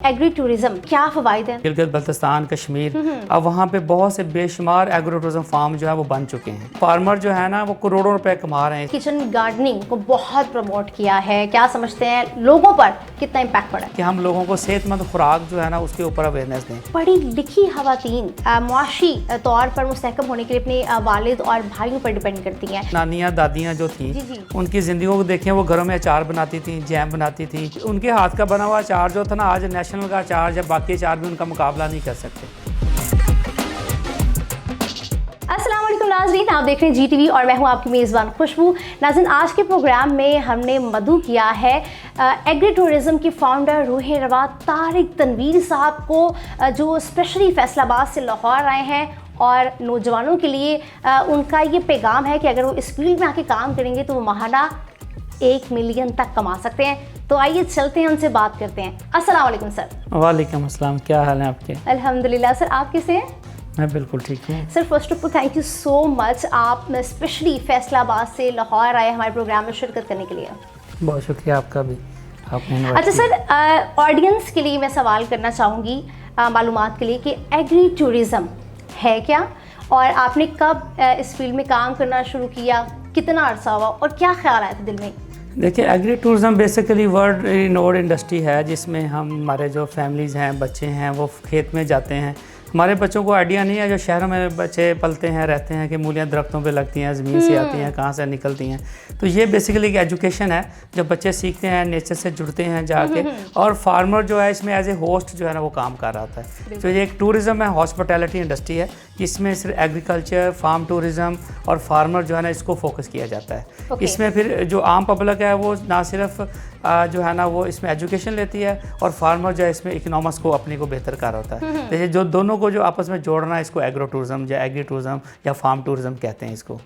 Agree tourism क्या फ़वाइद हैं? गिलगित बल्तिस्तान कश्मीर अब वहाँ पे बहुत से बेशुमार एग्रो टूरिज्म फार्म जो है वो बन चुके हैं। फार्मर जो है ना वो करोड़ों रुपए कमा रहे हैं। किचन गार्डनिंग को बहुत प्रमोट किया है, क्या समझते हैं लोगों पर कितना इम्पैक्ट पड़ा है? कि हम लोगों को सेहतमंद खुराक जो है ना उसके ऊपर अवेयरनेस दें। पढ़ी लिखी खवातीन मुआशी तौर पर मुस्तहकम होने के लिए अपने वालिद और भाइयों पर डिपेंड करती हैं। नानियाँ दादियाँ जो थी जी। उनकी ज़िंदगी को देखें, वो घरों में अचार बनाती थी, जैम बनाती थी। उनके हाथ का बना हुआ अचार जो था ना आज नेशनल का अचार या बाकी अचार भी उनका मुकाबला नहीं कर सकते। अस्सलाम वालेकुम नाज़रीन, आप देख रहे हैं GTV और मैं हूं आपकी मेज़बान खुशबू। नाज़रीन, आज के प्रोग्राम में हमने मदु किया है एग्री टूरिज़म के फाउंडर रूह रवा तारिक तनवीर साहब को, जो स्पेशली फैसलाबाद से लाहौर आए हैं और नौजवानों के लिए उनका ये पैगाम है कि अगर वो इस फील्ड में आके काम करेंगे तो वो माहाना 1 मिलियन तक कमा सकते हैं। तो आइए चलते हैं, उनसे बात करते हैं। अस्सलाम वालेकुम सर। वालेकुम अस्सलाम, क्या हाल है आपके? अल्हम्दुलिल्लाह सर, आप कैसे हैं? मैं बिल्कुल ठीक हूँ sir. First of all thank you so much, आप स्पेशली फैसलाबाद से लाहौर आए हमारे प्रोग्राम में शिरकत करने के लिए। बहुत शुक्रिया आपका भी, आपने। अच्छा सर, ऑडियंस के लिए मैं सवाल करना चाहूँगी मालूमात के लिए कि एग्री टूरिज़म है क्या, और आपने कब इस फील्ड में काम करना शुरू किया, कितना अरसा हुआ और क्या ख्याल आया था दिल में? देखिए, agri tourism basically world renowned industry है जिसमें हमारे जो फैमिलीज़ हैं, बच्चे हैं, वो खेत में जाते हैं। हमारे बच्चों को आइडिया नहीं है, जो शहरों में बच्चे पलते हैं रहते हैं, कि मूलियाँ दरख्तों पे लगती हैं, ज़मीन से आती हैं, कहाँ से निकलती हैं। तो ये बेसिकली एक एजुकेशन है, जब बच्चे सीखते हैं, नेचर से जुड़ते हैं जाके। और फार्मर जो है इसमें एज ए होस्ट जो है ना वो काम कर रहा था। तो ये एक टूरिज़म है, हॉस्पिटैलिटी इंडस्ट्री है, जिसमें सिर्फ एग्रीकल्चर, फार्म टूरिज़म और फार्मर जो है ना इसको फोकस किया जाता है। इसमें फिर जो आम पब्लिक है वो ना सिर्फ जो है ना वो इसमें एजुकेशन लेती है, और फार्मर जो है इसमें इकोनॉमिक्स को अपने को बेहतर कर होता है। तो ये जो दोनों को जो आपस में जोड़ना है, इसको एग्रो टूरिज़म या एग्री टूरिज़म या फार्म टूरिज़म कहते हैं इसको।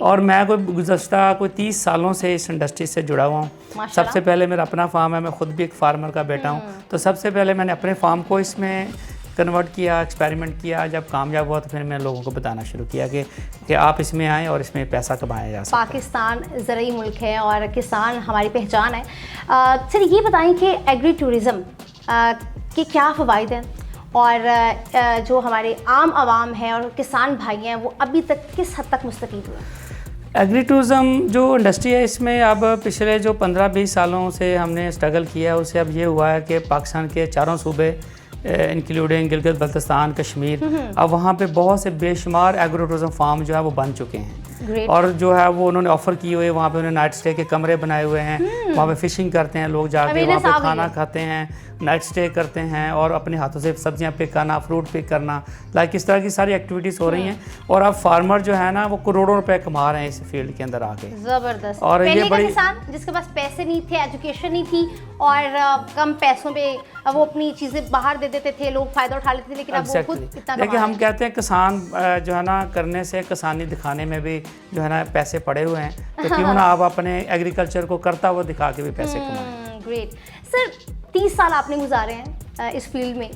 और मैं गुज़श्ता कोई 30 सालों से इस इंडस्ट्री से जुड़ा हुआ हूँ। सबसे पहले मेरा अपना फार्म है, मैं खुद भी एक फार्मर का बेटा हूँ। तो सबसे पहले मैंने अपने फार्म को इसमें कन्वर्ट किया, एक्सपेरिमेंट किया। जब कामयाब हुआ तो फिर मैंने लोगों को बताना शुरू किया कि आप इसमें आएँ और इसमें पैसा कमाया जा सकता है। पाकिस्तान ज़रूरी मुल्क है और किसान हमारी पहचान है। सर ये बताएं कि एग्री टूरिज़म के क्या फ़वाइद हैं, और जो हमारे आम आवाम हैं और किसान भाई हैं वो अभी तक किस हद तक मुस्तफ़ीद हुए? एग्री टूरिज़म जो इंडस्ट्री है इसमें अब पिछले जो 15-20 सालों से हमने स्ट्रगल किया है, उससे अब ये हुआ है कि पाकिस्तान के चारों सूबे इंक्लूडिंग गिलगित बल्तिस्तान कश्मीर, अब वहाँ पे बहुत से बेशुमार एग्रो टूरिज़म फार्म जो है वो बन चुके हैं। और जो है वो उन्होंने ऑफ़र किए हुए, वहाँ पे उन्होंने नाइट स्टे के कमरे बनाए हुए हैं। वहाँ पे फ़िशिंग करते हैं लोग जाके, वहाँ पे खाना खाते हैं, नाइट स्टे करते हैं, और अपने हाथों से सब्जियां पिक करना, फ्रूट पिक करना, लाइक इस तरह की सारी एक्टिविटीज़ हो रही हैं। और अब फार्मर जो है ना वो करोड़ों रुपए कमा रहे हैं इस फील्ड के अंदर आके। ज़बरदस्त। और ये बड़ी किसान जिसके पास पैसे नहीं थे, एजुकेशन नहीं थी, और कम पैसों पे वो अपनी चीज़ें बाहर दे देते थे, लोग फ़ायदा उठा लेते थे, लेकिन अब वो खुद इतना। देखिए, हम कहते हैं किसान जो है ना करने से, किसानी दिखाने में भी जो है ना पैसे पड़े हुए हैं, तो क्यों ना आप अपने एग्रीकल्चर को करता हुआ दिखा के भी पैसे कमाएं। ग्रेट सर, 30 साल आपने गुजारे हैं इस फील्ड में।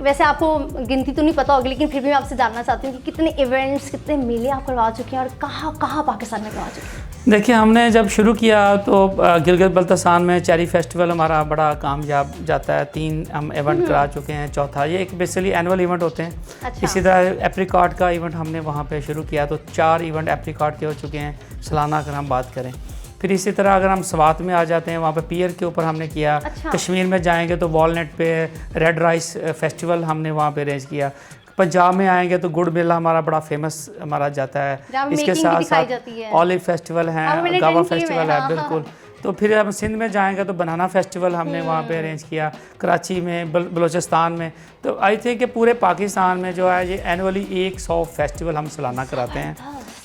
वैसे आपको गिनती तो नहीं पता होगी, लेकिन फिर भी मैं आपसे जानना चाहती हूँ कि कितने इवेंट्स, कितने मेले आप करवा चुके हैं और कहाँ कहाँ पाकिस्तान में करवा चुके हैं? देखिए, हमने जब शुरू किया तो गिलगित बल्तिस्तान में चेरी फेस्टिवल हमारा बड़ा कामयाब जाता है। 3 हम इवेंट करा चुके हैं, चौथा ये एक बेसिकली एनुअल इवेंट होते हैं। अच्छा। इसी तरह एप्रिकॉट का इवेंट हमने वहाँ पे शुरू किया, तो 4 इवेंट एप्रिकॉट के हो चुके हैं सालाना अगर हम बात करें। फिर इसी तरह अगर हम स्वात में आ जाते हैं, वहाँ पे पियर के ऊपर हमने किया। अच्छा। कश्मीर में जाएंगे तो वॉलनट पे रेड राइस फेस्टिवल हमने वहाँ पे अरेंज किया। पंजाब में आएंगे तो गुड़ मेला हमारा बड़ा फेमस हमारा जाता है। इसके साथ साथ ऑलिव फेस्टिवल है, गावा फेस्टिवल है, बिल्कुल। तो फिर हम सिंध में जाएंगे तो बनाना फेस्टिवल हमने वहाँ पे अरेंज किया, कराची में, बलूचिस्तान में। तो आई थिंक कि पूरे पाकिस्तान में जो है ये एनुअली 100 फेस्टिवल हम सालाना कराते हैं।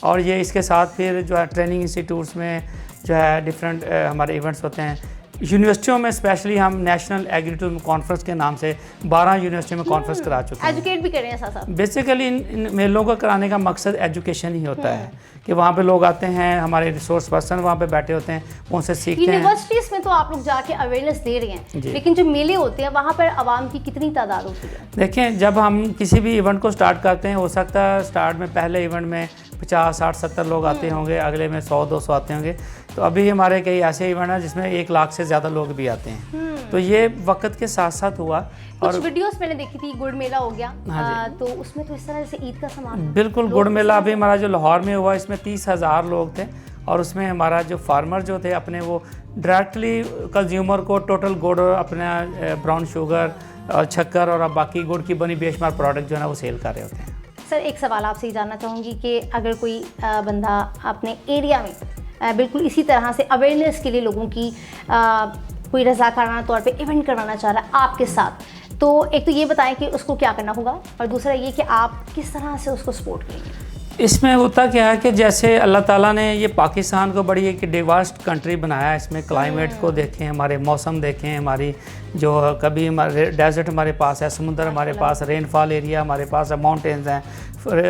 और ये इसके साथ फिर जो है ट्रेनिंग इंस्टीट्यूट्स में जो है डिफरेंट हमारे इवेंट्स होते हैं। यूनिवर्सिटियों में स्पेशली हम नेशनल एग्री टूरिज्म कॉन्फ्रेंस के नाम से 12 यूनिवर्सिटियों में कॉन्फ्रेंस करा चुके हैं। एजुकेट भी कर रहे हैं साथ साथ। बेसिकली इन मेलों को कराने का मकसद एजुकेशन ही होता है, कि वहाँ पे लोग आते हैं, हमारे रिसोर्स पर्सन वहाँ पे बैठे होते हैं, वो उनसे सीखते हैं। यूनिवर्सिटीज़ में तो आप लोग जाके अवेयरनेस दे रहे हैं, लेकिन जो मेले होते हैं वहाँ पर आवाम की कितनी तादाद होती है? देखें, जब हम किसी भी इवेंट को स्टार्ट करते हैं, हो सकता है स्टार्ट में पहले इवेंट में 50, 60, 70 लोग आते होंगे, अगले में 100, 200 आते होंगे। तो अभी हमारे कई ऐसे इवेंट हैं जिसमें 1 लाख से ज़्यादा लोग भी आते हैं। तो ये वक्त के साथ साथ हुआ। कुछ वीडियोस मैंने देखी थी, गुड़ मेला हो गया। हाँ तो उसमें तो इस तरह से ईद का सामान बिल्कुल गुड़ मेला अभी हमारा जो लाहौर में हुआ, इसमें 30,000 लोग थे और उसमें हमारा जो फार्मर जो थे अपने वो डायरेक्टली कंज्यूमर को टोटल गुड़, अपना ब्राउन शुगर और शक्कर और बाकी गुड़ की बनी बेशुमार प्रोडक्ट जो है ना वो सेल कर रहे होते हैं। सर एक सवाल आपसे जानना चाहूँगी कि अगर कोई बंदा अपने एरिया में बिल्कुल इसी तरह से अवेयरनेस के लिए लोगों की कोई रज़ाकाराना तौर पे इवेंट करवाना चाह रहा है आपके साथ, तो एक तो ये बताएं कि उसको क्या करना होगा और दूसरा ये कि आप किस तरह से उसको सपोर्ट करेंगे। इसमें होता क्या है कि जैसे अल्लाह ताला ने ये पाकिस्तान को बड़ी एक डिवर्स कंट्री बनाया है। इसमें क्लाइमेट को देखें, हमारे मौसम देखें, हमारी जो कभी हमारे डेजर्ट हमारे पास है, समुद्र हमारे पास, रेनफॉल एरिया हमारे पास है, माउंटेन्स हैं,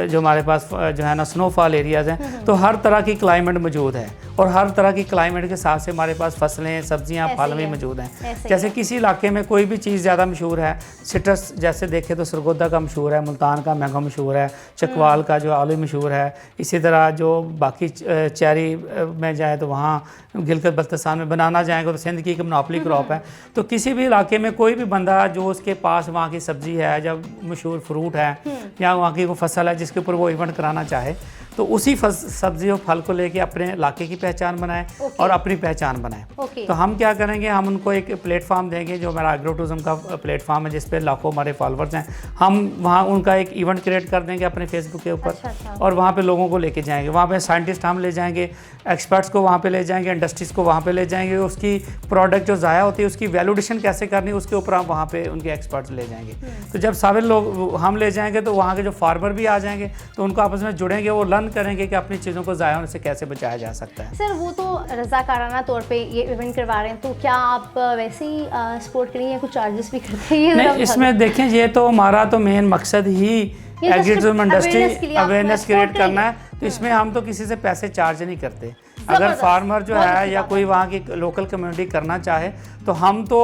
जो हमारे पास जो है ना स्नोफॉल एरियाज़ हैं। तो हर तरह की क्लाइमेट मौजूद है और हर तरह की क्लाइमेट के साथ से हमारे पास फसलें, सब्जियां, फल भी मौजूद हैं। जैसे किसी इलाके में कोई भी चीज़ ज़्यादा मशहूर है, सिट्रस जैसे देखें तो सरगोदा का मशहूर है, मुल्तान का मैंगो मशहूर है, चकवाल का जो आलू मशहूर है। इसी तरह जो बाकी चेरी में जाए तो वहाँ गिलगित बल्तिस्तान में, बनाना जाएंगे तो सिंध की एक मोनोपोली क्रॉप है। तो किसी भी इलाके में कोई भी बंदा जो उसके पास वहाँ की सब्ज़ी है, जब मशहूर फ्रूट है या वहाँ की वो फसल है जिसके ऊपर वो इवेंट कराना चाहे, तो उसी सब्जी और फल को लेके अपने इलाके की पहचान बनाए और अपनी पहचान बनाए। तो हम क्या करेंगे, हम उनको एक प्लेटफॉर्म देंगे जो हमारा एग्रो टूरिज्म का प्लेटफॉर्म है जिस पे लाखों हमारे फॉलोअर्स हैं। हम वहाँ उनका एक इवेंट क्रिएट कर देंगे अपने फेसबुक के ऊपर और वहाँ पे लोगों को लेके जाएंगे। वहाँ पे साइंटिस्ट हम ले जाएंगे, एक्सपर्ट्स को वहाँ पे ले जाएंगे, इंडस्ट्रीज़ को वहाँ पे ले जाएंगे। उसकी प्रोडक्ट जो ज़ाया होती है उसकी वैल्यूडेशन कैसे करनी है उसके ऊपर हम वहाँ पे उनके एक्सपर्ट्स ले जाएंगे। तो जब सारे लोग हम ले जाएंगे तो वहाँ के जो फार्मर भी आ जाएंगे, तो उनको आपस में जुड़ेंगे, वो लर्न करेंगे कि अपनी चीज़ों को ज़ाया होने से कैसे बचाया जा सकता है। सर वो तो रज़ाकाराना तौर पे ये इवेंट करवा रहे हैं, तो क्या आप वैसे ही सपोर्ट करेंगे या कुछ चार्जेस भी करते हैं? नहीं, इसमें देखें ये तो हमारा तो मेन मकसद ही एग्रीटूरिज्म इंडस्ट्री अवेयरनेस क्रिएट करना है। तो इसमें हम तो किसी से पैसे चार्ज नहीं करते। अगर फार्मर जो है या कोई वहाँ की लोकल कम्युनिटी करना चाहे तो हम तो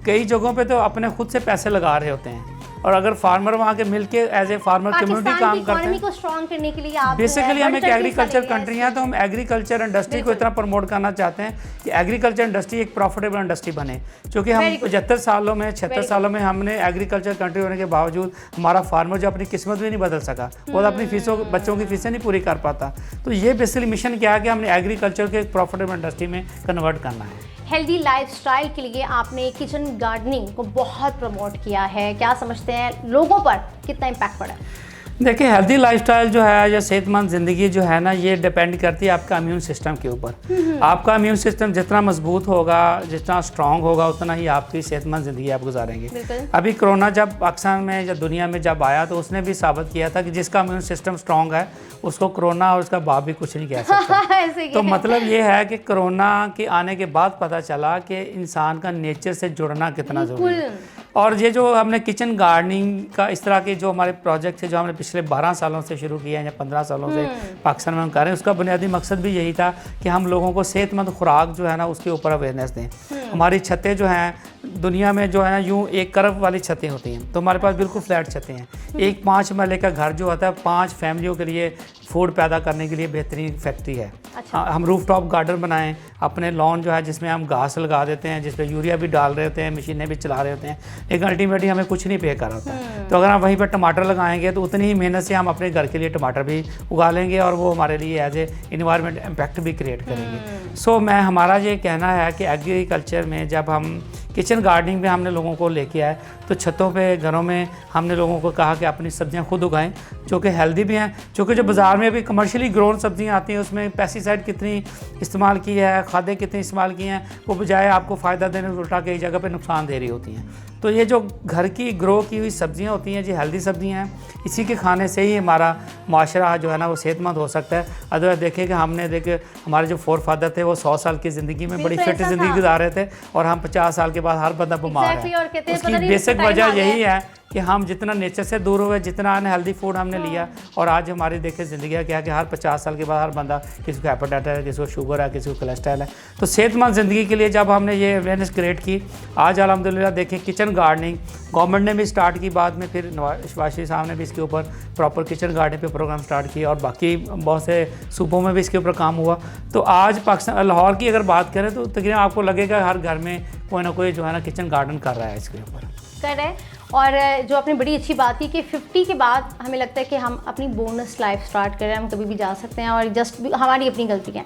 कई जगहों पे तो अपने खुद से पैसे लगा रहे होते हैं। और अगर फार्मर वहाँ के मिलके एज ए फार्मर कम्युनिटी काम करते हैं, को स्ट्रॉन्ग करने के लिए आप बेसिकली हम एक एग्रीकल्चर कंट्री हैं, तो हम एग्रीकल्चर इंडस्ट्री को इतना प्रमोट करना चाहते हैं कि एग्रीकल्चर इंडस्ट्री एक प्रॉफिटेबल इंडस्ट्री बने। क्योंकि हम 75 सालों में 76 सालों में हमने एग्रीकल्चर कंट्री होने के बावजूद हमारा फार्मर जो अपनी किस्मत भी नहीं बदल सका, वो अपनी फीसों बच्चों की फीसें नहीं पूरी कर पाता। तो ये बेसिकली मिशन क्या है कि हमने एग्रीकल्चर को एक प्रॉफिटेबल इंडस्ट्री में कन्वर्ट करना है। हेल्दी लाइफस्टाइल के लिए आपने किचन गार्डनिंग को बहुत प्रमोट किया है, क्या समझते हैं लोगों पर कितना इम्पैक्ट पड़ा है? देखिए, हेल्दी लाइफस्टाइल जो है या सेहतमंद ज़िंदगी जो है ना, ये डिपेंड करती है आपका इम्यून सिस्टम के ऊपर। आपका इम्यून सिस्टम जितना मजबूत होगा, जितना स्ट्रांग होगा, उतना ही आपकी सेहतमंद ज़िंदगी आप गुजारेंगे। अभी कोरोना जब पाकिस्तान में या दुनिया में जब आया तो उसने भी साबित किया था कि जिसका इम्यून सिस्टम स्ट्रांग है उसको कोरोना और उसका बाप भी कुछ नहीं कह सकता। तो मतलब ये है कि कोरोना के आने के बाद पता चला कि इंसान का नेचर से जुड़ना कितना ज़रूरी है। और ये जो हमने किचन गार्डनिंग का इस तरह के जो हमारे प्रोजेक्ट थे जो हमने पिछले 12 सालों से शुरू किए हैं या 15 सालों से पाकिस्तान में हम कर रहे हैं, उसका बुनियादी मकसद भी यही था कि हम लोगों को सेहतमंद खुराक जो है ना उसके ऊपर अवेयरनेस दें। हमारी छतें जो हैं दुनिया में जो है ना यूँ एक करव वाली छतें होती हैं, तो हमारे पास बिल्कुल फ्लैट छतें हैं। एक 5 महले का घर जो होता है 5 फैमिलियों के लिए फूड पैदा करने के लिए बेहतरीन फैक्ट्री है। अच्छा। हम रूफ टॉप गार्डन बनाएं, अपने लॉन जो है जिसमें हम घास लगा देते हैं, जिस पे यूरिया भी डाल रहे होते हैं, मशीनें भी चला रहे होते हैं, लेकिन अल्टीमेटली हमें कुछ नहीं पे कर होता है। तो अगर हम वहीं पर टमाटर लगाएंगे तो उतनी ही मेहनत से हम अपने घर के लिए टमाटर भी उगा लेंगे और वो हमारे लिए एज ए इन्वायरमेंट इम्पैक्ट भी क्रिएट करेंगे। सो मैं हमारा ये कहना है कि एग्रीकल्चर में जब हम किचन गार्डनिंग में हमने लोगों को लेके आए तो छतों पे घरों में हमने लोगों को कहा कि अपनी सब्जियां खुद उगाएं जो कि हेल्दी भी हैं। क्योंकि जो बाज़ार में अभी कमर्शियली ग्रोन सब्जियां आती हैं उसमें पेस्टिसाइड कितनी इस्तेमाल की है, खादें कितनी इस्तेमाल की हैं, वो बजाय आपको फ़ायदा देने से उल्टा कई जगह पे नुकसान दे रही होती हैं। तो ये जो घर की ग्रो की हुई सब्जियां होती हैं, जो हेल्दी सब्जियां हैं, इसी के खाने से ही हमारा माशरा जो है ना वो सेहतमंद हो सकता है। अदरवाइज देखें कि हमने देखे हमारे जो फोर फादर थे वो 100 साल की ज़िंदगी में बड़ी फिट ज़िंदगी गुजार रहे थे और हम 50 साल के बाद हर बंदा बीमार है। उसकी बेसिक वजह यही है कि हम जितना नेचर से दूर हुए, जितना अनहेल्दी फूड हमने लिया, और आज हमारी देखे ज़िंदगी क्या है कि हर 50 साल के बाद हर बंदा, किसी को हेपेटाइटिस है, किसी को शुगर है, किसी को कोलेस्ट्रॉल है। तो सेहतमंद ज़िंदगी के लिए जब हमने ये अवेयरनेस क्रिएट की, आज अल्हम्दुलिल्लाह देखें किचन गार्डनिंग गवर्नमेंट ने भी स्टार्ट की, बाद में फिर नवाज शरीफ साहब ने भी इसके ऊपर प्रॉपर किचन गार्डनिंग पे प्रोग्राम स्टार्ट किया, और बाकी बहुत से सूबों में भी इसके ऊपर काम हुआ। तो आज पाकिस्तान लाहौर की अगर बात करें तो तकरीबन आपको लगेगा हर घर में कोई ना कोई जो है ना किचन गार्डन कर रहा है इसके ऊपर। कर रहे हैं। और जो आपने बड़ी अच्छी बात की कि 50 के बाद हमें लगता है कि हम अपनी बोनस लाइफ स्टार्ट करें, हम कभी भी जा सकते हैं, और जस्ट हमारी अपनी गलती है।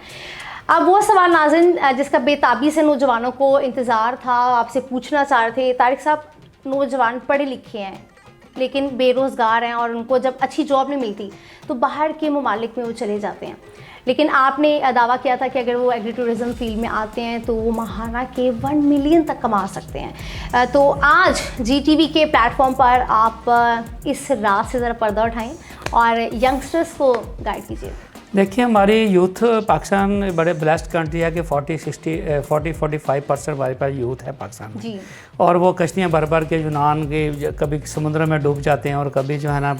अब वो सवाल नाज़रीन जिसका बेताबी से नौजवानों को इंतज़ार था, आपसे पूछना चाह रहे थे। तारिक साहब, नौजवान पढ़े लिखे हैं लेकिन बेरोज़गार हैं, और उनको जब अच्छी जॉब नहीं मिलती तो बाहर के ममालिक में वो चले जाते हैं। लेकिन आपने दावा किया था कि अगर वो एग्री टूरिज़म फील्ड में आते हैं तो वो माहाना के 1 मिलियन तक कमा सकते हैं। तो आज GTV के प्लेटफॉर्म पर आप इस रात से ज़रा पर्दा उठाएं और यंगस्टर्स को गाइड कीजिए। देखिए, हमारी यूथ पाकिस्तान बड़े ब्लेस्ड कंट्री है कि 40-45% हमारे पास यूथ है पाकिस्तान में जी। और वो कश्तियाँ भर भर के यूनान के कभी समुद्र में डूब जाते हैं और कभी जो है ना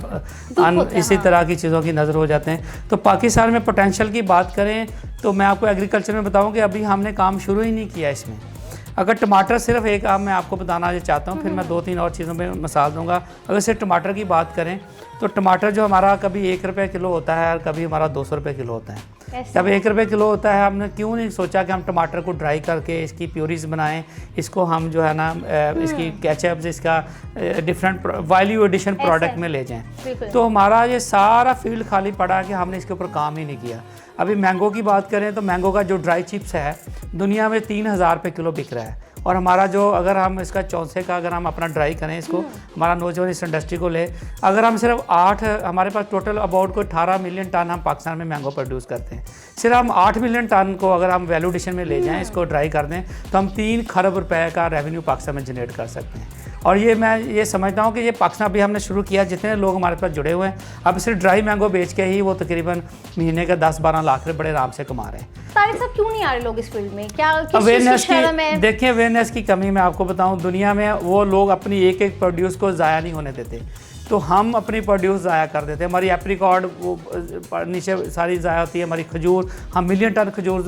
इसी तरह की चीज़ों की नज़र हो जाते हैं। तो पाकिस्तान में पोटेंशियल की बात करें तो मैं आपको एग्रीकल्चर में बताऊँ कि अभी हमने काम शुरू ही नहीं किया इसमें। अगर टमाटर सिर्फ एक मैं आपको बताना चाहता हूँ, फिर मैं 2-3 और चीज़ों में मिसाल दूंगा। अगर सिर्फ टमाटर की बात करें तो टमाटर जो हमारा कभी 1 रुपये किलो होता है और कभी हमारा 200 रुपये किलो होता है। जब 1 रुपये किलो होता है, हमने क्यों नहीं सोचा कि हम टमाटर को ड्राई करके इसकी प्यूरीज बनाएं, इसको हम जो है ना इसकी केचप, इसका डिफरेंट वैल्यू एडिशन प्रोडक्ट में ले जाएं। तो हमारा ये सारा फील्ड खाली पड़ा कि हमने इसके ऊपर काम ही नहीं किया। अभी मैंगो की बात करें तो मैंगो का जो ड्राई चिप्स है दुनिया में 3000 रुपये किलो बिक रहा है, और हमारा जो अगर हम इसका चौंसे का अगर हम अपना ड्राई करें इसको, हमारा नौजवान इस इंडस्ट्री को ले, अगर हम सिर्फ 8 हमारे पास टोटल अबाउट कोई 18 मिलियन टन हम पाकिस्तान में मैंगो प्रोड्यूस करते हैं। सिर्फ हम 8 मिलियन टन को अगर हम वैल्यू एडिशन में ले जाएं, इसको ड्राई कर दें, तो हम 3 खरब रुपए का रेवेन्यू पाकिस्तान में जनरेट कर सकते हैं। और ये मैं ये समझता हूँ कि ये पाकिस्तान अभी हमने शुरू किया, जितने लोग हमारे पास जुड़े हुए हैं अब सिर्फ ड्राई मैंगो बेच के ही वो तकरीबन महीने का 10-12 लाख रुपए बड़े आराम से कमा रहे हैं। तारिक साहब, क्यों नहीं आ रहे लोग इस फील्ड में? क्या अवेयरनेस की देखिए, अवेयरनेस की कमी मैं आपको बताऊं, दुनिया में वो लोग अपनी एक प्रोड्यूस को ज़ाया नहीं होने देते, तो हम अपनी प्रोड्यूस ज़ाया कर देते हैं। हमारी एप्रिकॉर्ड वो नीचे सारी ज़ाया होती है, हमारी खजूर हम मिलियन टन खजूर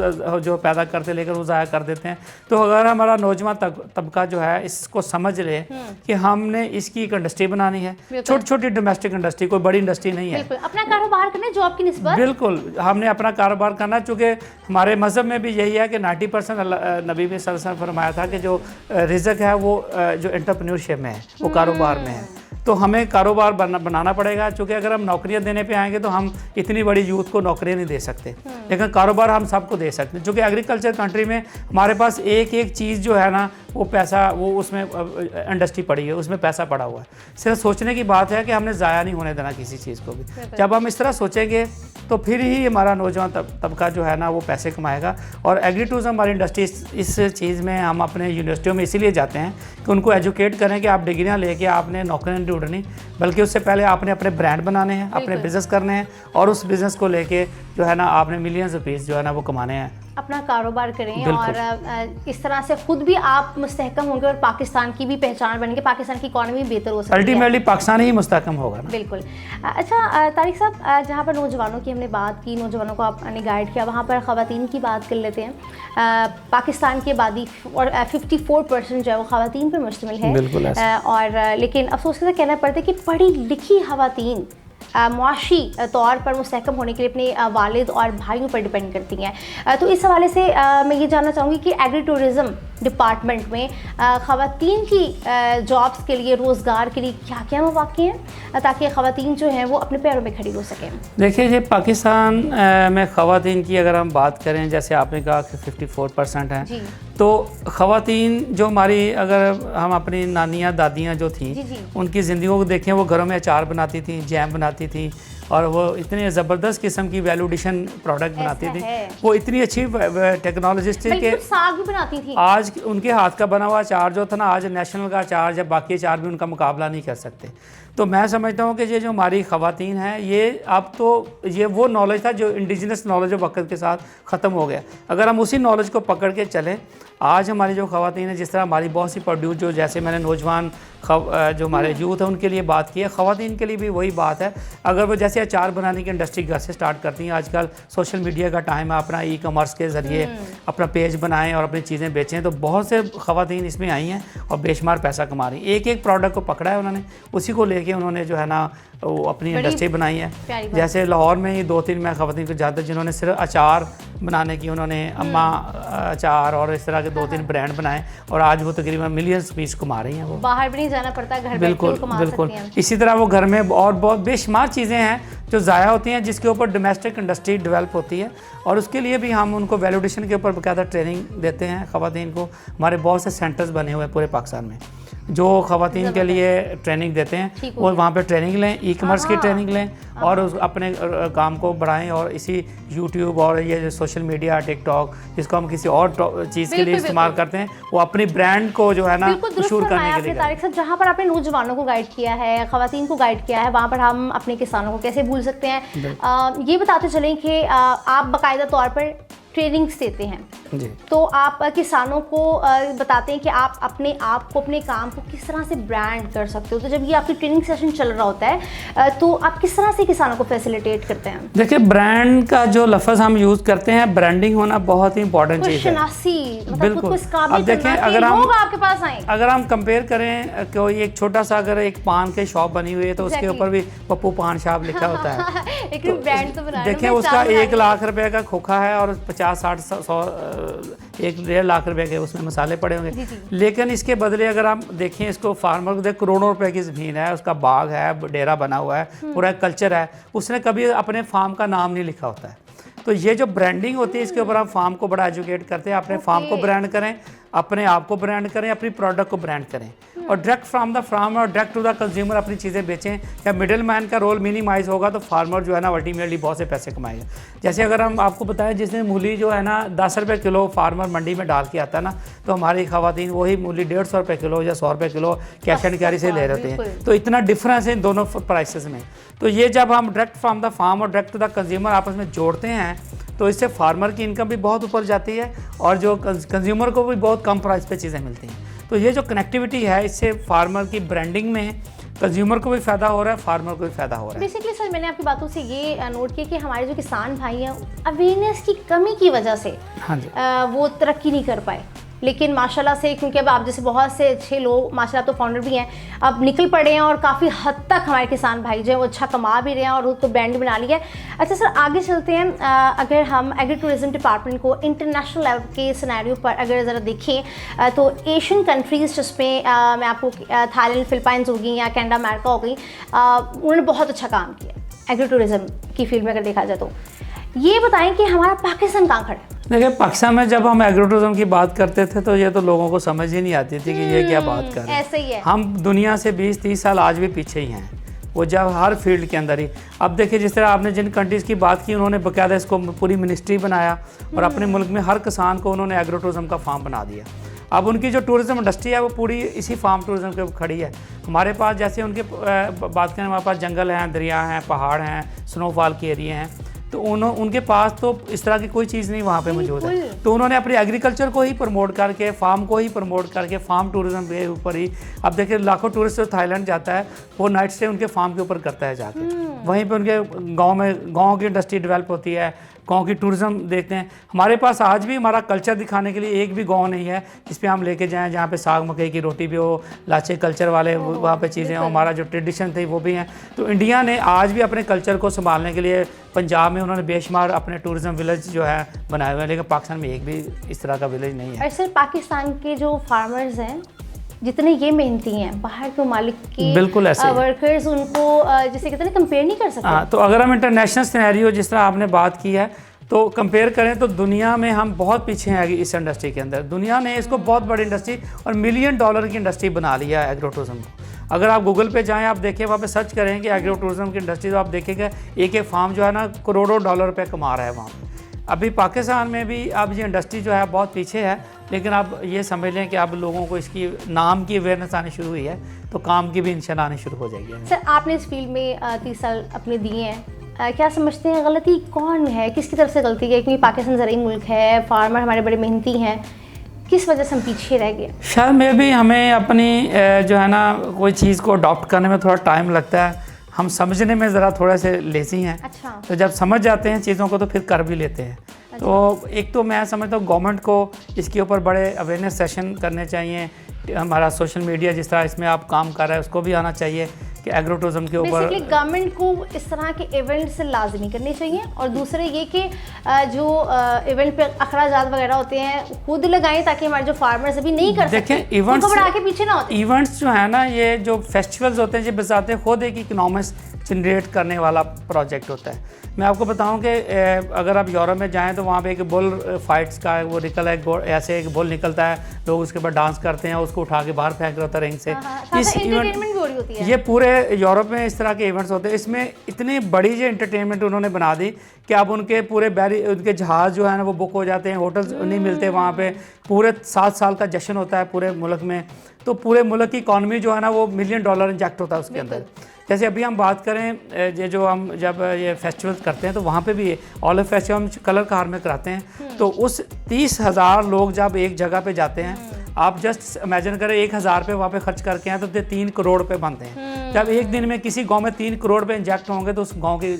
जो पैदा करते लेकर वो ज़ाया कर देते हैं। तो अगर हमारा नौजवान तबका जो है इसको समझ ले कि हमने इसकी एक इंडस्ट्री बनानी है, छोटी छोटी डोमेस्टिक इंडस्ट्री, कोई बड़ी इंडस्ट्री नहीं है, अपना कारोबार करना, जॉब की निस्बत बिल्कुल हमने अपना कारोबार करना। चूँकि हमारे मज़हब में भी यही है कि 90% नबी में सल्लल्लाहु अलैहि वसल्लम फरमाया था कि जो रिज़्क है वो जो एंटरप्रेन्योरशिप में है, वो कारोबार में है। तो हमें कारोबार बनाना पड़ेगा, क्योंकि अगर हम नौकरियां देने पे आएंगे तो हम इतनी बड़ी यूथ को नौकरियां नहीं दे सकते, लेकिन कारोबार हम सबको दे सकते हैं। क्योंकि एग्रीकल्चर कंट्री में हमारे पास एक एक चीज़ जो है ना वो पैसा वो उसमें इंडस्ट्री पड़ी है, उसमें पैसा पड़ा हुआ है। सिर्फ सोचने की बात है कि हमने ज़ाया नहीं होने देना किसी चीज़ को भी। जब हम इस तरह सोचेंगे तो फिर ही हमारा नौजवान तबका जो है ना वो पैसे कमाएगा। और एग्री टूरिज्म हमारी इंडस्ट्री इस चीज़ में हम अपने यूनिवर्सिटियों में इसीलिए जाते हैं कि उनको एजुकेट करें कि आप डिग्रियाँ लेके आपने नौकरियाँ ढूंढनी, बल्कि उससे पहले आपने अपने ब्रांड बनाने हैं, अपने बिज़नेस करने हैं, और उस बिज़नेस को लेके जो है ना आपने मिलियंस रुपीस जो है ना वो कमाने हैं, अपना कारोबार करें, और इस तरह से खुद भी आप मुस्तहकम होंगे और पाकिस्तान की भी पहचान बनेंगे, पाकिस्तान की इकॉनमी बेहतर हो सकती है। अल्टीमेटली पाकिस्तान ही मुस्तहकम होगा ना। बिल्कुल। अच्छा तारिक साहब, जहाँ पर नौजवानों की हमने बात की, नौजवानों को आपने गाइड किया, वहाँ पर ख़वातीन की बात कर लेते हैं। पाकिस्तान की आबादी और 54% जो है वो ख़वातीन पर मुश्तमिल है, और लेकिन अफसोस के साथ कहना पड़ता है कि पढ़ी लिखी ख़वातीन मुआशी तौर पर मुस्तहकम होने के लिए अपने वालिद और भाइयों पर डिपेंड करती हैं। तो इस हवाले से मैं ये जानना चाहूँगी कि एग्री टूरिज़म डिपार्टमेंट में ख़वातीन की जॉब्स के लिए, रोज़गार के लिए क्या क्या मौक़े हैं ताकि ख़वातीन जो हैं वो अपने पैरों पे खड़ी हो सकें? देखिए, ये पाकिस्तान में ख़वातीन की अगर हम बात करें, जैसे आपने कहा कि 54% हैं, तो ख़वातीन जो हमारी अगर हम अपनी नानियाँ दादियाँ जो थीं उनकी ज़िंदगी को देखें, वो घरों में अचार बनाती थी, जैम बनाती थी, और वो इतने ज़बरदस्त किस्म की वैल्यू एडिशन प्रोडक्ट बनाती थी, वो इतनी अच्छी टेक्नोलॉजिस्ट थी कि साग भी बनाती थी। आज उनके हाथ का बना हुआ अचार जो था ना, आज नेशनल का अचार या बाकी अचार भी उनका मुकाबला नहीं कर सकते। तो मैं समझता हूँ कि ये जो हमारी ख़वातीन हैं, ये अब तो ये वो नॉलेज था जो इंडिजिनस नॉलेज वक्त के साथ ख़त्म हो गया। अगर हम उसी नॉलेज को पकड़ के चलें आज हमारी जो ख़वातीन है, जिस तरह हमारी बहुत सी प्रोड्यूस जो जैसे मैंने नौजवान जो हमारे यूथ है उनके लिए बात की है, ख़वातीन के लिए भी वही बात है। अगर वो जैसे अचार बनाने की इंडस्ट्री घर से स्टार्ट करती हैं, आजकल सोशल मीडिया का टाइम है, अपना ई कॉमर्स के ज़रिए अपना पेज बनाएं और अपनी चीज़ें बेचें, तो बहुत से ख़वातीन इसमें आई हैं और बेशुमार पैसा कमा रही हैं। एक एक प्रोडक्ट को पकड़ा है उन्होंने, उसी को लेके उन्होंने जो है ना वो अपनी इंडस्ट्री बनाई है। जैसे लाहौर में ही 2-3 मैं ख़वातीन को जानता हूं जिन्होंने सिर्फ अचार बनाने की, उन्होंने अम्मा अचार और इस तरह के 2-3 ब्रांड बनाए और आज वो तकरीबन मिलियंस पीस कमा रही हैं। वो बाहर भी नहीं जाना पड़ता, घर बिल्कुल बैठ के कमा बिल्कुल। सकती हैं। इसी तरह वो घर में और बहुत बेशुमार चीज़ें हैं जो ज़ाया होती हैं, जिसके ऊपर डोमेस्टिक इंडस्ट्री डेवलप होती है और उसके लिए भी हम उनको वैल्यूडेशन के ऊपर बाकायदा ट्रेनिंग देते हैं ख़वातीन को। हमारे बहुत से सेंटर्स बने हुए हैं पूरे पाकिस्तान में जो ख़वातीन के लिए ट्रेनिंग देते हैं, वो वहाँ पे ट्रेनिंग लें, ई कॉमर्स की ट्रेनिंग लें और उस अपने काम को बढ़ाएं और इसी यूट्यूब और ये जो सोशल मीडिया टिकटॉक जिसको हम किसी और चीज़ के लिए इस्तेमाल करते हैं, वो अपनी ब्रांड को जो है ना मशहूर करने के लिए। तारिक साहब, जहाँ पर आपने नौजवानों को गाइड किया है, ख़वातीन को गाइड किया है, वहाँ पर हम अपने किसानों को कैसे भूल सकते हैं? ये बताते चलें कि आप बाकायदा तौर पर ट्रेनिंग्स देते हैं जी। तो आप किसानों को बताते हैं कि आप अपने आप को, अपने काम को किस तरह से ब्रांड कर सकते हो। तो जब ये आपकी ट्रेनिंग सेशन चल रहा होता है तो आप किस तरह से किसानों को फैसिलिटेट करते हैं? देखिए, ब्रांड का जो लफ्ज़ हम यूज़ करते हैं, ब्रांडिंग होना बहुत ही इंपॉर्टेंट चीज़ है। मतलब बिल्कुल। अब देखें, अगर हम कंपेयर करें, कोई एक छोटा सा अगर एक पान की शॉप बनी हुई है तो उसके ऊपर भी पप्पू पान शॉप लिखा होता है। देखें, उसका 1 लाख रुपए का खोखा है और 50-60-100 1-1.5 लाख रुपए के उसमें मसाले पड़े होंगे। लेकिन इसके बदले अगर हम देखें, इसको फार्मर को देख, करोड़ों रुपए की ज़मीन है, उसका बाग है, डेरा बना हुआ है, पूरा कल्चर है, उसने कभी अपने फार्म का नाम नहीं लिखा होता है। तो ये जो ब्रांडिंग होती है, इसके ऊपर हम फार्म को बड़ा एजुकेट करते हैं। अपने फार्म को ब्रांड करें, अपने आप को ब्रांड करें, अपनी प्रोडक्ट को ब्रांड करें और डायरेक्ट फ्रॉम द फार्म और डायरेक्ट टू द कंज्यूमर अपनी चीज़ें बेचें। या मिडिल मैन का रोल मिनिमाइज होगा तो फार्मर जो है ना अल्टीमेटली बहुत से पैसे कमाएगा। जैसे अगर हम आपको बताएं, जिसने मूली जो है ना 10 रुपये किलो फार्मर मंडी में डाल के आता है ना, तो हमारी ख़वातीन वही मूली 150 रुपये किलो या 100 रुपये किलो कैश एंड कैरी से ले रहे हैं। तो इतना डिफरेंस है इन दोनों प्राइसेस में। तो ये जब हम डायरेक्ट फ्रॉम द फार्म और डायरेक्ट टू द कंज्यूमर आपस में जोड़ते हैं तो इससे फार्मर की इनकम भी बहुत ऊपर जाती है और जो कंज्यूमर को भी बहुत कम प्राइस पे चीज़ें मिलती हैं। तो ये जो कनेक्टिविटी है, इससे फार्मर की ब्रांडिंग में कंज्यूमर को भी फ़ायदा हो रहा है, फार्मर को भी फ़ायदा हो रहा है। बेसिकली सर, मैंने आपकी बातों से ये नोट किया कि हमारे जो किसान भाई हैं, अवेयरनेस की कमी की वजह से हाँ जी, वो तरक्की नहीं कर पाए। लेकिन माशाल्लाह से, क्योंकि अब आप जैसे बहुत से अच्छे लोग माशाल्लाह तो फाउंडर भी हैं, अब निकल पड़े हैं और काफ़ी हद तक हमारे किसान भाई जो हैं वो अच्छा कमा भी रहे हैं और उसको ब्रांड बना लिया है। अच्छा सर, आगे चलते हैं। अगर हम एग्री टूरिज़्म डिपार्टमेंट को इंटरनेशनल लेवल के सिनेरियो पर अगर ज़रा देखें तो एशियन कंट्रीज़ जिसमें मैं आपको थाईलैंड, फिलिपाइंस हो गई या कनाडा, अमेरिका हो गई, उन्होंने बहुत अच्छा काम किया एग्री टूरिज़्म की फील्ड में अगर देखा जाए। तो ये बताएं कि हमारा पाकिस्तान कहाँ खड़ा है? देखिए, पाकिस्तान में जब हम एग्रो टूरिज्म की बात करते थे तो ये तो लोगों को समझ ही नहीं आती थी कि ये क्या बात कर रहे हैं। ऐसे ही है। हम दुनिया से 20-30 साल आज भी पीछे ही हैं, वो जब हर फील्ड के अंदर ही। अब देखिए, जिस तरह आपने जिन कंट्रीज़ की बात की, उन्होंने बाकायदा इसको पूरी मिनिस्ट्री बनाया और अपने मुल्क में हर किसान को उन्होंने एग्रो टूरिज्म का फार्म बना दिया। अब उनकी जो टूरिज़्म इंडस्ट्री है वो पूरी इसी फार्म टूरिज़्म के खड़ी है। हमारे पास जैसे उनके बात करें, हमारे पास जंगल हैं, दरिया हैं, पहाड़ हैं, स्नोफॉल के एरिए हैं, तो उनके पास तो इस तरह की कोई चीज़ नहीं वहाँ पे मौजूद है। तो उन्होंने अपने एग्रीकल्चर को ही प्रमोट करके, फार्म को ही प्रमोट करके, फार्म टूरिज्म के ऊपर ही। अब देखिए, लाखों टूरिस्ट जो थाईलैंड जाता है वो नाइट स्टे उनके फार्म के ऊपर करता है जाके। वहीं पे उनके गांव की इंडस्ट्री डेवलप होती है, गांव की टूरिज्म देखते हैं। हमारे पास आज भी हमारा कल्चर दिखाने के लिए एक भी गांव नहीं है जिस पे हम लेके जाएं जहाँ पे साग मकई की रोटी भी हो, लाचे कल्चर वाले वहाँ पे चीज़ें हो, हमारा जो ट्रेडिशन थे वो भी हैं। तो इंडिया ने आज भी अपने कल्चर को संभालने के लिए पंजाब में उन्होंने बेशुमार अपने टूरिज्म विलेज जो है बनाए हुए हैं, लेकिन पाकिस्तान में एक भी इस तरह का विलेज नहीं है। और सर, पाकिस्तान के जो फार्मर्स हैं जितने ये मेहनती हैं, बाहर के मालिक के बिल्कुल ऐसे वर्कर्स उनको जैसे कहते हैं कंपेयर नहीं कर सकते। हाँ, तो अगर हम इंटरनेशनल सिनेरियो जिस तरह आपने बात की है तो कंपेयर करें तो दुनिया में हम बहुत पीछे हैं इस इंडस्ट्री के अंदर। दुनिया ने इसको बहुत बड़ी इंडस्ट्री और $1 मिलियन की इंडस्ट्री बना लिया है एग्रो टूरिज्म को। अगर आप गूगल पे जाएं, आप देखें, वहाँ पे सर्च करें कि एग्रो टूरिज्म की इंडस्ट्री, तो आप देखेंगे एक एक फार्म जो है ना करोड़ों डॉलर रुपए कमा रहा है वहाँ पे। अभी पाकिस्तान में भी अब ये इंडस्ट्री जो है बहुत पीछे है, लेकिन अब ये समझ लें कि अब लोगों को इसकी नाम की अवेयरनेस आनी शुरू हुई है, तो काम की भी इंशाल्लाह आनी शुरू हो जाएगी। सर, आपने इस फील्ड में 30 साल अपने दिए हैं, क्या समझते हैं गलती कौन है, किसकी तरफ से गलती है? क्योंकि पाकिस्तान ज़राई मुल्क है, फार्मर हमारे बड़े मेहनती हैं, किस वजह से हम पीछे रह गए? शायद में भी हमें अपनी जो है ना कोई चीज़ को अडॉप्ट करने में थोड़ा टाइम लगता है, हम समझने में ज़रा थोड़ा से लेज़ी हैं। अच्छा। तो जब समझ जाते हैं चीज़ों को तो फिर कर भी लेते हैं। अच्छा। तो एक तो मैं समझता हूँ गवर्नमेंट को इसके ऊपर बड़े अवेयरनेस सेशन करने चाहिए, हमारा सोशल मीडिया जिस तरह इसमें आप काम कर रहे हैं उसको भी आना चाहिए कि एग्रो टूरिज्म के ऊपर बेसिकली गवर्नमेंट को इस तरह के इवेंट्स लाजमी करने चाहिए, और दूसरे ये कि जो इवेंट पे अखराजात वगैरह होते हैं खुद लगाएं ताकि हमारे जो फार्मर्स अभी नहीं कर सकते देखें इवेंट्स उनको बढ़ा के पीछे ना होते। इवेंट्स जो है ना, ये जो फेस्टिवल्स होते हैं ये बजाते खुद एक इकोनॉमिक्स जनरेट करने वाला प्रोजेक्ट होता है। मैं आपको बताऊं कि अगर आप यूरोप में जाएं तो वहाँ पे एक बुल फाइट्स का वो निकला है, ऐसे एक बुल निकलता है, लोग उसके ऊपर डांस करते हैं, उसको उठा के बाहर फेंक रहा होता है रिंग से। इस इवेंट ये पूरे यूरोप में इस तरह के इवेंट्स होते हैं। इसमें इतनी बड़ी जो एंटरटेनमेंट उन्होंने बना दी कि अब उनके पूरे उनके जहाज़ जो है ना वो बुक हो जाते हैं, होटल्स नहीं मिलते वहाँ पे। पूरे 7 साल का जश्न होता है पूरे मुल्क में, तो पूरे मुल्क की इकॉनमी जो है ना वो $1 मिलियन इंजेक्ट होता है उसके अंदर। जैसे अभी हम बात करें ये जो हम जब ये फेस्टिवल करते हैं तो वहाँ पे भी ऑलिव फेस्टिवल हम कलर कार में कराते हैं, तो उस 30,000 लोग जब एक जगह पे जाते हैं, आप जस्ट इमेजिन करें 1,000 पे वहाँ पे खर्च करके आए तो 3 करोड़ रुपए बनते हैं। जब एक दिन में किसी गांव में 3 करोड़ रुपए इंजेक्ट होंगे तो उस गांव की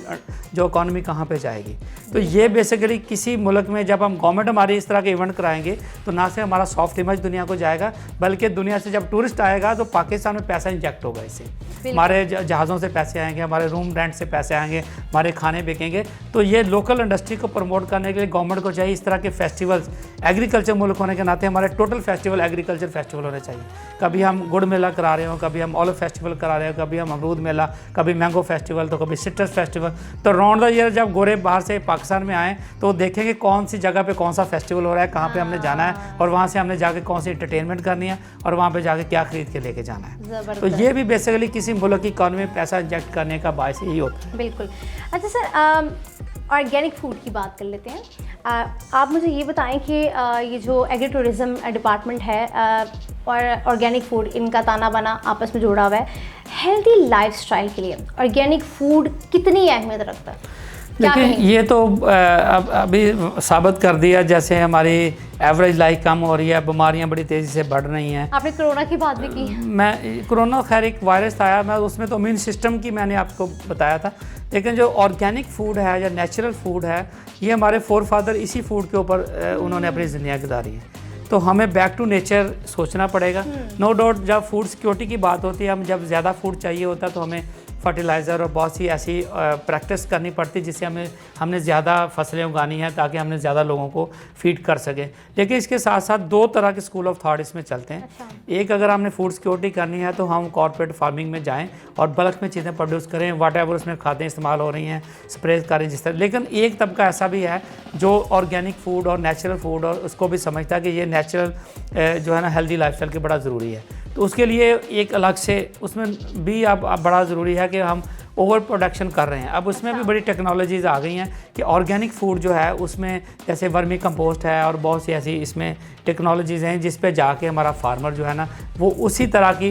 जो इकॉनमी कहाँ पे जाएगी। तो ये बेसिकली किसी मुल्क में जब हम गवर्नमेंट हमारी इस तरह के इवेंट कराएंगे तो ना से हमारा सॉफ्ट इमेज दुनिया को जाएगा, बल्कि दुनिया से जब टूरिस्ट आएगा तो पाकिस्तान में पैसा इंजेक्ट होगा इससे। हमारे जहाज़ों से पैसे आएंगे, हमारे रूम रेंट से पैसे आएंगे, हमारे खाने बिकेंगे। तो ये लोकल इंडस्ट्री को प्रमोट करने के लिए गवर्नमेंट को चाहिए इस तरह के फेस्टिवल्स, एग्रीकल्चर मुल्क होने के नाते हमारे टोटल फेस्टिवल एग्रीकल्चर फेस्टिवल होने चाहिए। कभी हम गुड़ मेला करा रहे हो, कभी हम ऑलिव फेस्टिवल करा रहे हो, कभी हम अमरूद मेला, कभी मैंगो फेस्टिवल, तो कभी सिट्रस फेस्टिवल। तो राउंड द ईयर जब गोरे बाहर से पाकिस्तान में आएँ तो देखेंगे कौन सी जगह पे कौन सा फेस्टिवल हो रहा है, कहाँ पे हमने जाना है, और वहाँ से हमने जाके कौन सी एंटरटेनमेंट करनी है, और वहाँ पे जाके क्या खरीद के लेके जाना है। तो ये भी बेसिकली किसी मुल्क की इकॉनमी में पैसा इंजेक्ट करने का बायस यही होता है। बिल्कुल। अच्छा सर, ऑर्गेनिक फूड की बात कर लेते हैं। आप मुझे ये बताएं कि ये जो एग्री टूरिज़्म डिपार्टमेंट है और ऑर्गेनिक फूड, इनका ताना बाना आपस में जोड़ा हुआ है, हेल्दी लाइफस्टाइल के लिए ऑर्गेनिक फूड कितनी अहमियत रखता है? देखिए ये तो अब अभी साबित कर दिया, जैसे हमारी एवरेज लाइफ कम हो रही है, बीमारियां बड़ी तेज़ी से बढ़ रही हैं। आपने कोरोना की बात भी की। मैं कोरोना खैर एक वायरस आया, मैं उसमें तो इम्यून सिस्टम की मैंने आपको बताया था, लेकिन जो ऑर्गेनिक फूड है या नेचुरल फूड है, ये हमारे फोरफादर इसी फूड के ऊपर उन्होंने अपनी ज़िंदगी गुजारी है। तो हमें बैक टू नेचर सोचना पड़ेगा। नो डाउट जब फूड सिक्योरिटी की बात होती है, हम जब ज़्यादा फूड चाहिए होता है तो हमें फर्टिलाइज़र और बहुत सी ऐसी प्रैक्टिस करनी पड़ती है जिससे हमने ज़्यादा फसलें उगानी है ताकि हमने ज़्यादा लोगों को फीड कर सकें। लेकिन इसके साथ साथ 2 तरह के स्कूल ऑफ थॉट इसमें चलते हैं। अच्छा। एक, अगर हमने फूड सिक्योरिटी करनी है तो हम कॉर्पोरेट फार्मिंग में जाएं और बल्क में चीज़ें प्रोड्यूस करें, वाट एवर उसमें खादें इस्तेमाल हो रही हैं, स्प्रे करें जिस तरह। लेकिन एक तबका ऐसा भी है जो ऑर्गेनिक फूड और नेचुरल फूड और उसको भी समझता है कि ये नेचुरल जो है ना हेल्दी लाइफस्टाइल की बड़ा ज़रूरी है। तो उसके लिए एक अलग से उसमें भी अब बड़ा ज़रूरी है कि हम ओवर प्रोडक्शन कर रहे हैं। अब उसमें भी बड़ी टेक्नोलॉजीज़ आ गई हैं कि ऑर्गेनिक फूड जो है उसमें जैसे वर्मी कंपोस्ट है और बहुत सी ऐसी इसमें टेक्नोलॉजीज़ हैं जिस पे जाके हमारा फार्मर जो है ना वो उसी तरह की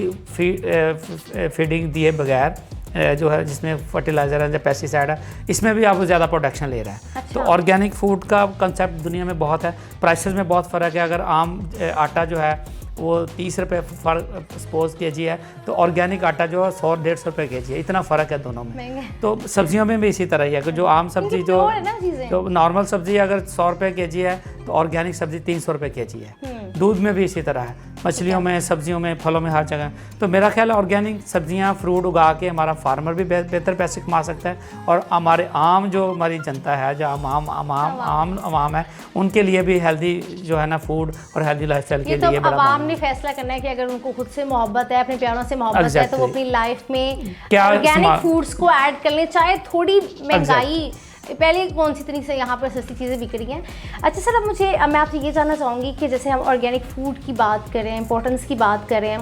फीडिंग दिए बगैर जो है जिसमें फर्टिलाइज़र है या पेस्टिसाइड है, इसमें भी आपको ज़्यादा प्रोडक्शन ले रहा है। अच्छा। तो ऑर्गेनिक फूड का कंसेप्ट दुनिया में बहुत है, प्राइसेस में बहुत फ़र्क है। अगर आम आटा जो है वो 30 रुपये सपोज केजी है, तो ऑर्गेनिक आटा जो है 100-150 रुपये केजी है। इतना फ़र्क है दोनों में। तो सब्जियों में भी इसी तरह ही है कि जो आम सब्जी जो नॉर्मल सब्जी अगर 100 रुपये केजी है तो ऑर्गेनिक सब्जी 300 रुपये केजी है। दूध में भी इसी तरह है, मछलियों में, सब्जियों में, फलों में, हर जगह। तो मेरा ख्याल है ऑर्गेनिक सब्जियां, फ्रूट उगा के हमारा फार्मर भी बेहतर पैसे कमा सकता है, और हमारे आम जो हमारी जनता है, जो आम है, उनके लिए भी हेल्दी जो है ना फूड और हेल्दी लाइफस्टाइल के लिए बड़ा आवाम ने फैसला करना है कि अगर उनको खुद से मोहब्बत है, अपने प्यारों से मोहब्बत है, तो वो अपनी लाइफ में ऑर्गेनिक फूड्स को ऐड कर लें, चाहे थोड़ी महंगाई पहले कौन सी तरीके से यहाँ पर सस्ती चीज़ें बिक रही हैं। अच्छा सर, मैं आपसे ये जानना चाहूँगी कि जैसे हम ऑर्गेनिक फूड की बात करें, इंपॉर्टेंस की बात करें,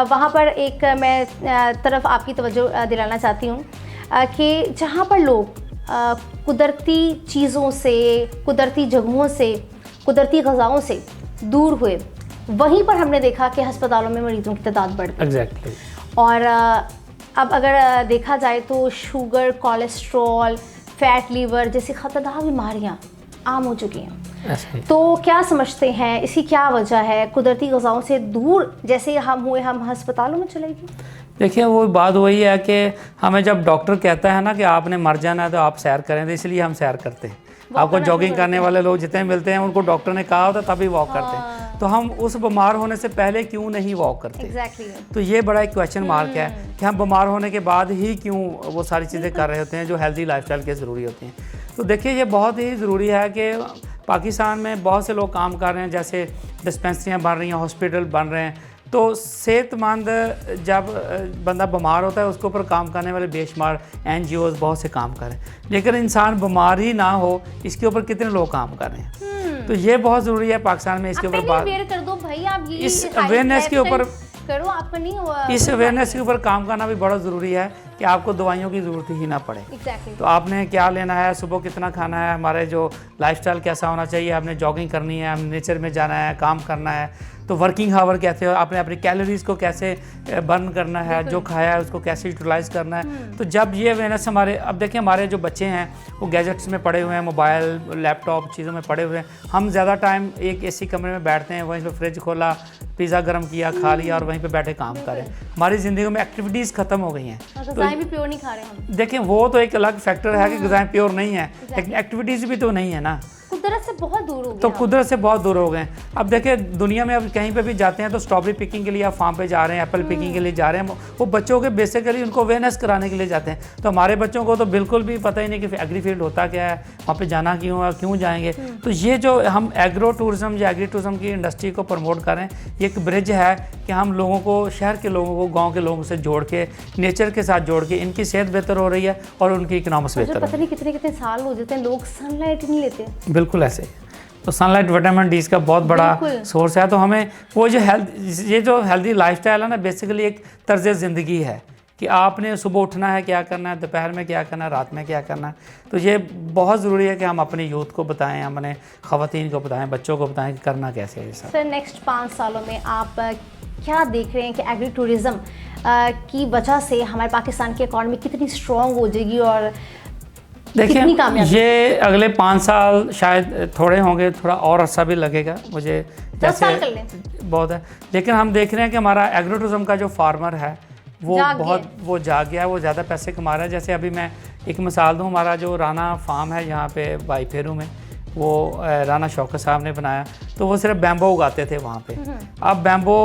वहाँ पर एक मैं तरफ आपकी तवज्जो दिलाना चाहती हूँ कि जहाँ पर लोग कुदरती चीज़ों से, कुदरती जगहों से, कुदरती ग़िज़ाओं से दूर हुए, वहीं पर हमने देखा कि अस्पतालों में मरीज़ों की तादाद बढ़ गई। एग्जैक्टली। और अब अगर देखा जाए तो शुगर, कोलेस्ट्रॉल, फैट लीवर जैसी ख़तरनाक बीमारियाँ आम हो चुकी हैं। ऐसे ही। तो क्या समझते हैं इसकी क्या वजह है? कुदरती ग़िज़ाओं से दूर जैसे हम अस्पतालों में चले गए। देखिए वो बात वही है कि हमें जब डॉक्टर कहता है ना कि आपने मर जाना है तो आप सैर करें, तो इसलिए हम सैर करते हैं। आपको जॉगिंग करने वाले लोग जितने मिलते हैं उनको डॉक्टर ने कहा होता तभी वॉक करते हैं, तो हम उस बीमार होने से पहले क्यों नहीं वॉक करते? एग्जैक्टली। तो ये बड़ा एक क्वेश्चन मार्क है कि हम बीमार होने के बाद ही क्यों वो सारी चीज़ें कर रहे होते हैं जो हेल्दी लाइफस्टाइल के ज़रूरी होती हैं। तो देखिए ये बहुत ही ज़रूरी है कि पाकिस्तान में बहुत से लोग काम कर रहे हैं, जैसे डिस्पेंसरियाँ बन रही हैं, हॉस्पिटल बन रहे हैं। तो सेहतमंद जब बंदा बीमार होता है उसके ऊपर काम करने वाले बेशुमार NGOs बहुत से काम कर रहे हैं, लेकिन इंसान बीमार ही ना हो इसके ऊपर कितने लोग काम कर रहे हैं। तो ये बहुत ज़रूरी है पाकिस्तान में इसके ऊपर बात, कर दो भाई, आप ये इस अवेयरनेस के ऊपर करो, आपका नहीं हुआ। इस अवेयरनेस के ऊपर काम करना भी बहुत ज़रूरी है कि आपको दवाइयों की ज़रूरत ही ना पड़े। Exactly. तो आपने क्या लेना है, सुबह कितना खाना है, हमारे जो लाइफस्टाइल कैसा होना चाहिए, आपने जॉगिंग करनी है, हम नेचर में जाना है, काम करना है, तो वर्किंग हावर कैसे हो, आपने अपनी कैलोरीज़ को कैसे बर्न करना है, जो खाया है उसको कैसे यूटिलाइज़ करना है। तो जब ये अवेयरनेस हमारे, अब देखिए हमारे जो बच्चे हैं वो गैजेट्स में पड़े हुए हैं, मोबाइल लैपटॉप चीज़ों में पड़े हुए हैं। हम ज़्यादा टाइम एक AC कमरे में बैठते हैं, वहीं पर फ्रिज खोला, पिज़्ज़ा गर्म किया, खा लिया और वहीं पे बैठे काम कर रहे हैं। हमारी ज़िंदगी में एक्टिविटीज़ ख़त्म हो गई हैं। ग़िज़ाएं भी प्योर नहीं खा रहे हम। देखिए वो तो एक अलग फैक्टर है कि ग़िज़ाएं प्योर नहीं है, लेकिन एक्टिविटीज़ भी तो नहीं है ना, कुदरत से बहुत दूर हो गए। तो कुदरत से बहुत दूर हो गए। अब देखिए दुनिया में अब कहीं पे भी जाते हैं तो स्ट्रॉबेरी पिकिंग के लिए आप फार्म पे जा रहे हैं, एप्पल पिकिंग के लिए जा रहे हैं, वो बच्चों के बेसिकली उनको अवेयरनेस कराने के लिए जाते हैं। तो हमारे बच्चों को तो बिल्कुल भी पता ही नहीं कि एग्री फील्ड होता क्या है, वहाँ पे जाना क्यों है, क्यों जाएंगे। तो ये जो हम एग्रो टूरिज्म या एग्री टूरिज्म की इंडस्ट्री को प्रमोट करें, ये एक ब्रिज है कि हम लोगों को, शहर के लोगों को गाँव के लोगों से जोड़ के, नेचर के साथ जोड़ के, इनकी सेहत बेहतर हो रही है और उनकी इकनॉमिक्स बेहतर पता नहीं कितने कितने साल हो जाते हैं लोग सनलाइट नहीं लेते। बिल्कुल ऐसे। तो सनलाइट विटामिन D का बहुत बड़ा सोर्स है। तो हमें वो जो ये जो हेल्दी लाइफस्टाइल है ना, बेसिकली एक तर्ज ज़िंदगी है कि आपने सुबह उठना है, क्या करना है, दोपहर में क्या करना है, रात में क्या करना है। तो ये बहुत ज़रूरी है कि हम अपने यूथ को बताएं, अपने ख़वातीन को बताएं, बच्चों को बताएं कि करना कैसे है। सर नेक्स्ट 5 सालों में आप क्या देख रहे हैं कि एग्री टूरिज़म की वजह से हमारे पाकिस्तान की इकॉनमी कितनी स्ट्रॉन्ग हो जाएगी और देखिए ये अगले 5 साल शायद थोड़े होंगे, थोड़ा और अर्सा भी लगेगा मुझे, 10 साल कर लें बहुत है। लेकिन हम देख रहे हैं कि हमारा एग्रो टूरिज्म का जो फार्मर है वो वो जाग गया है, वो ज़्यादा पैसे कमा रहा है। जैसे अभी मैं एक मिसाल दूँ, हमारा जो राना फार्म है यहाँ पे बाई फेरू में, वो राना शौकत साहब ने बनाया, तो वो सिर्फ बैम्बो उगाते थे वहाँ पे। अब बैम्बो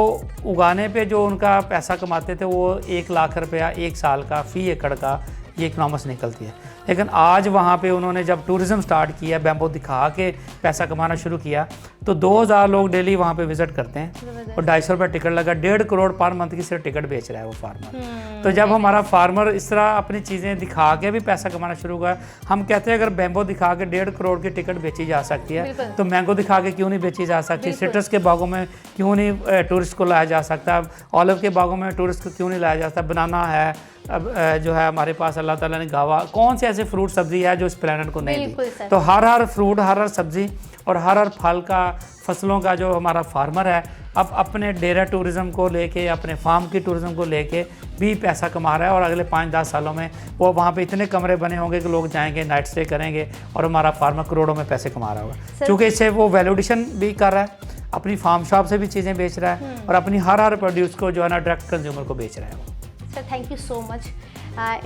उगाने पे जो उनका पैसा कमाते थे वो 1 लाख रुपया 1 साल का फ़ी एकड़ का ये इकनॉमिक्स निकलती है। लेकिन आज वहाँ पे उन्होंने जब टूरिज़्म स्टार्ट किया, बैम्बो दिखा के पैसा कमाना शुरू किया, तो 2000 लोग डेली वहाँ पे विज़िट करते हैं और 250 रुपये टिकट लगा, 1.5 करोड़ पर मंथ की सिर्फ टिकट बेच रहा है वो फार्मर। तो जब हमारा फार्मर इस तरह अपनी चीज़ें दिखा के भी पैसा कमाना शुरू हुआ, हम कहते हैं अगर बैम्बो दिखा के 1.5 करोड़ की टिकट बेची जा सकती है तो मैंगो दिखा के क्यों नहीं बेची जा सकती, सिट्रस के बागों में क्यों नहीं टूरिस्ट को लाया जा सकता, ऑलिव के बागों में टूरिस्ट को क्यों नहीं लाया जा सकता, बनाना है, अब जो है हमारे पास अल्लाह ताला ने गावा, कौन से ऐसे फ्रूट सब्जी है जो इस प्लेनेट को नहीं दी। तो हर फ्रूट, हर सब्जी और हर फल का, फसलों का जो हमारा फार्मर है अब अपने डेरा टूरिज़्म को लेके, अपने फार्म की टूरिज़्म को लेके भी पैसा कमा रहा है। और अगले 5-10 सालों में वो वहाँ पे इतने कमरे बने होंगे कि लोग जाएंगे, नाइट स्टे करेंगे और हमारा फार्मर करोड़ों में पैसे कमा रहा होगा, क्योंकि इससे वो वैल्यूडेशन भी कर रहा है, अपनी फार्म शॉप से भी चीज़ें बेच रहा है और अपनी हर प्रोड्यूस को जो है ना डायरेक्ट कंज्यूमर को बेच रहा है। Sir thank you so much.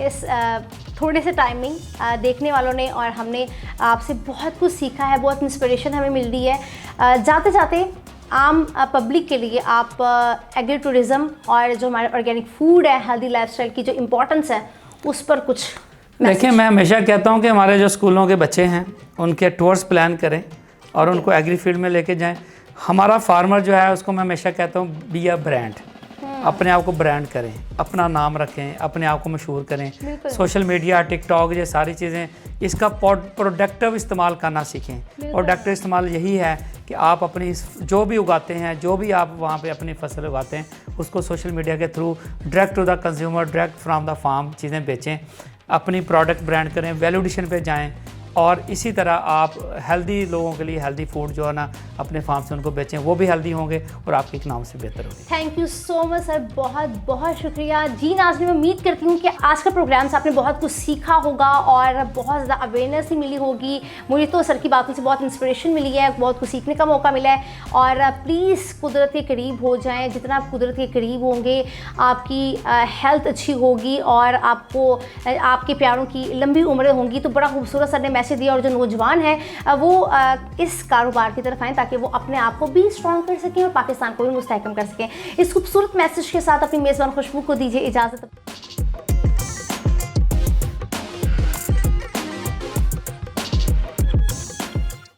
इस थोड़े से टाइमिंग देखने वालों ने और हमने आपसे बहुत कुछ सीखा है, बहुत इंस्पिरेशन हमें मिल रही है। जाते जाते आम पब्लिक के लिए आप एग्री टूरिज़्म और जो हमारे ऑर्गेनिक फूड है, हेल्दी लाइफस्टाइल की जो इम्पोर्टेंस है उस पर कुछ देखिए। मैं हमेशा कहता हूँ कि हमारे जो स्कूलों के बच्चे हैं उनके टूर्स प्लान करें और उनको एग्री फील्ड में लेके जाएं। हमारा फार्मर जो है उसको मैं हमेशा कहता हूँ बी अ ब्रांड, अपने आप को ब्रांड करें, अपना नाम रखें, अपने आप को मशहूर करें। सोशल मीडिया, टिकटॉक, ये सारी चीज़ें, इसका प्रोडक्टिव इस्तेमाल करना सीखें। प्रोडक्टिव इस्तेमाल यही है कि आप अपनी जो भी उगाते हैं, जो भी आप वहाँ पे अपनी फसल उगाते हैं, उसको सोशल मीडिया के through direct to the consumer, direct from the farm चीज़ें बेचें, अपनी प्रोडक्ट ब्रांड करें, वैल्यूडेशन पे जाएँ और इसी तरह आप हेल्दी लोगों के लिए हेल्दी फूड जो है ना अपने फार्म से उनको बेचें, वो भी हेल्दी होंगे और आपकी इकनॉमी से बेहतर होगी। Thank you so much sir, बहुत बहुत शुक्रिया। जी नाज़रीन, मैं उम्मीद करती हूँ कि आज का प्रोग्राम से आपने बहुत कुछ सीखा होगा और बहुत ज़्यादा अवेयरनेस ही मिली होगी। मुझे तो सर की बातों से बहुत इंस्पिरेशन मिली है, बहुत कुछ सीखने का मौका मिला है। और प्लीज़ कुदरत के करीब हो जाएं, जितना आप कुदरत के करीब होंगे आपकी हेल्थ अच्छी होगी और आपको आपके प्यारों की लंबी उम्रें होंगी। तो बड़ा खूबसूरत सर ने मैसेज दिया, और जो नौजवान है वो इस कारोबार की तरफ आएँ ताकि वो अपने आप को भी स्ट्रॉन्ग कर सकें और पाकिस्तान को भी मुस्तहकम कर सकें। इस खूबसूरत मैसेज के साथ अपनी मेज़बान खुशबू को दीजिए इजाज़त।